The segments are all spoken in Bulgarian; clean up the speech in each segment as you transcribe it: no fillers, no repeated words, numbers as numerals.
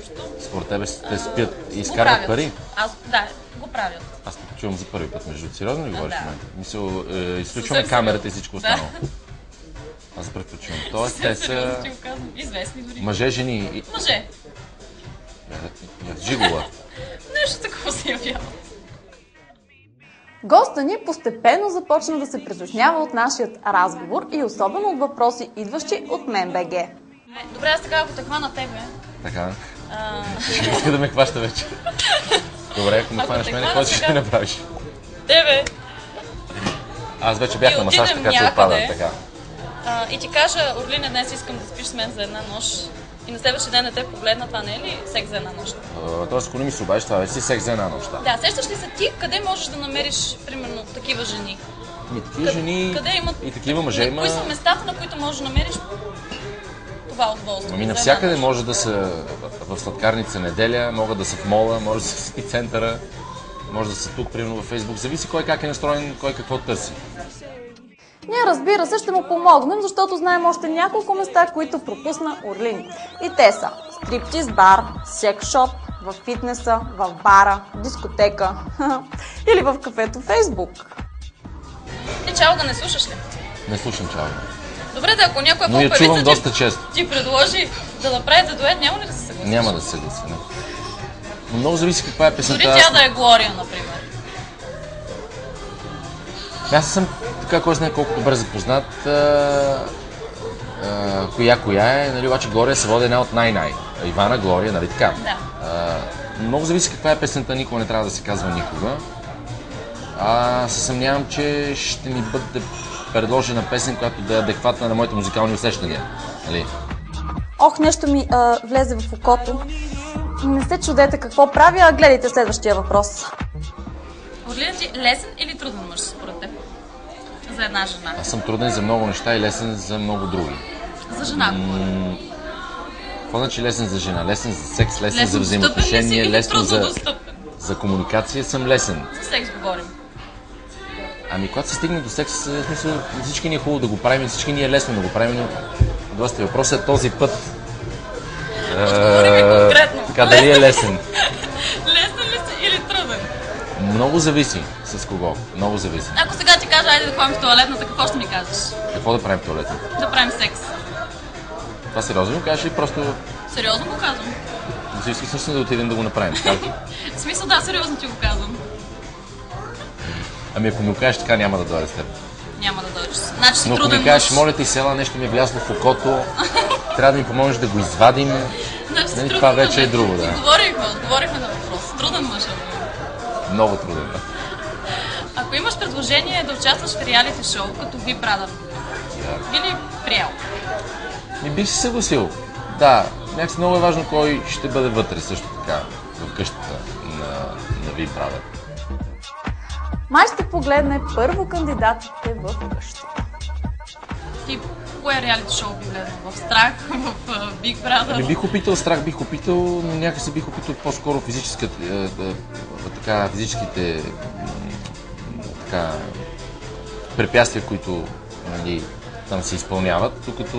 нещо. Според тебе те спят и изкарват пари? Да, го правят. Аз чувам за първи път, между сериозно ли говориш в момента? Мисля, изключваме Съвсем камерата и всичко останало. Да. Аз за първи път чувам. Тоест, те са известни дори. мъже, жени. Мъже. Жигола. Нещо такова се явява. Гостът ни постепенно започна да се притеснява от нашият разговор и особено от въпроси, идващи от МЕН.БГ. Добре, аз така, ако те хвана тебе. Така. Ще иска да ме хваща вече. Добре, ако ме хванеш мене, какво ще направиш? Тебе. Аз вече бях на масаж, така че отпада. Така. И ти кажа, Орлине, днес искам да спиш с мен за една нощ. И на следващия ден да те погледна, това не е ли секс за една нощ? Тоест, ако не ми се обадиш, това вече си секс за една нощ. Да, сещаш ли се ти, къде можеш да намериш, примерно, такива жени? Такива жени и такива мъже има... Кои са местата, на които можеш да намериш това удоволствие? Навсякъде може да са в сладкарница неделя, могат да са в мола, може да са в центъра, може да са тук, примерно във Фейсбук. Зависи кой как е настроен, кой какво търси. Ние, разбира се, ще му помогнем, защото знаем още няколко места, които пропусна Орлин. И те са стриптиз бар, секс-шоп, в фитнеса, в бара, дискотека или в кафето Фейсбук. Ти Чалга не слушаш ли? Не слушам Чалга. Добре, да, ако някоя но я чувам доста често. Ти предложи да направите дует, няма ли да се съгласиш? Няма да се съглася, не. Но много зависи каква е песента. Дори тя да е Глория, например. Аз съм така, кой знае колко добре запознат коя е, нали, обаче Глория се води една от най-най. Ивана, Глория, нали така? Да. Много зависи каква е песента, никога не трябва да се казва никога. Се съмнявам, че ще ми бъде предложена песен, която да е адекватна на моите музикални усещания. Нали? Ох, нещо ми влезе в окото. Не се чудете какво правя, а гледайте следващия въпрос. Орлин, ти лесен или труден мъж според теб? За една жена. Аз съм труден за много неща и лесен за много други. За жена какво значи лесен за жена? Лесен за секс, лесен за взаимоотношения, лесен за комуникация съм лесен. За секс говорим. Когато се стигне до секс, в смисъл, всички ни е хубаво да го правим, всички ни е лесно да го правим, но въпросът е този път. Отговори ми конкретно. Така, дали е лесен? Лесен ли си или труден? Много зависи с кого. Много зависи. Ако сега ти кажа, айде да ходим в туалетната, какво ще ми кажеш? Какво да правим в туалетната? Да правим секс. Това сериозно го кажеш или просто... Сериозно го казвам. Но си искаш наистина да отидем да го направим, така ли? В смисъл, да, сериозно ти го казвам. Ако ми го кажеш така, няма да дойде с теб. Няма да дойдеш. Значи си но труден ако ми кажеш, моля ти, села, нещо ми е влязло в окото, трябва да ми помогнеш да го извадим. Значи това вече е друго, да. Отговорихме на въпрос. Труден мъж е. Много труден. Ако имаш предложение да участваш в реалити шоу, като Big Brother, би ли приел? Не бих се съгласил. Да, някакси много е важно кой ще бъде вътре също така, в къщата на Big Brother. Май ще погледне първо кандидатите в къща. Ти кое реалити шоу би гледал? В страх? В Big Brother? Не бих опитал страх, бих опитал, но някакси бих опитал по-скоро физическите препятствия, които там се изпълняват, докато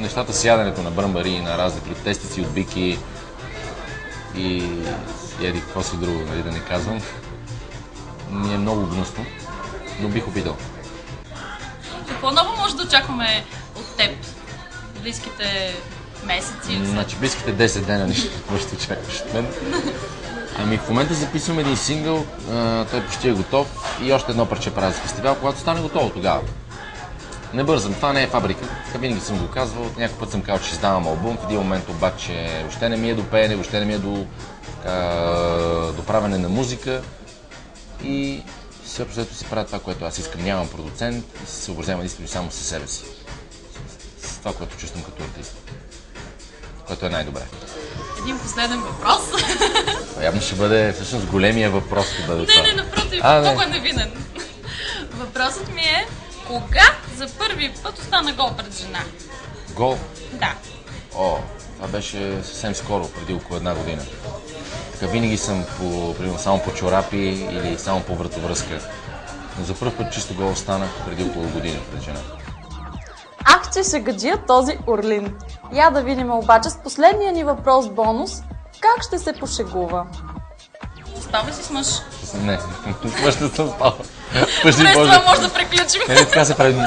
нещата с яденето на бръмбари, на разни тестици от бики и еди какво си друго, нали, да не казвам, ми е много гнусно, но бих опитал. Какво ново може да очакваме от теб в близките месеци? Значи близките 10 дена нищо ще очакваш от мен. В момента записвам един сингъл, той почти е готов и още едно парче правя за фестивал, когато стане готово тогава. Не бързам, това не е фабрика, така винаги съм го казвал, някой път съм казал, че ще издавам албум, в един момент обаче въобще не ми е до пеене, въобще не ми е до правене на музика и също се правя това, което аз искам, нямам продуцент и се съобразявам единствено само със себе си, с това, което чувствам като артист, което е най-добре. Един последен въпрос. Явно ще бъде всъщност големия въпрос. Не, напротив, много е невинен. Въпросът ми е, кога за първи път остана гол пред жена? Гол? Да. Това беше съвсем скоро, преди около една година. Така винаги съм само по чорапи или само по вратовръзка. Но за първ път чисто гол останах преди около година пред жена. Ах, че ще гаджия този Орлин. Я да видим обаче с последния ни въпрос бонус. как ще се пошегува? Става си с мъж. Не, мъж не съм спал. Пъжи През Боже. това може да приключим. Не, така се прави.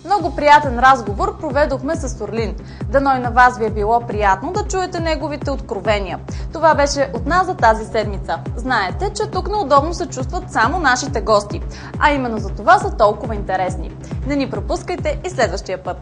Много приятен разговор проведохме с Орлин. Дано и на вас ви е било приятно да чуете неговите откровения. Това беше от нас за тази седмица. Знаете, че тук неудобно се чувстват само нашите гости, а именно за това са толкова интересни. Не ни пропускайте и следващия път.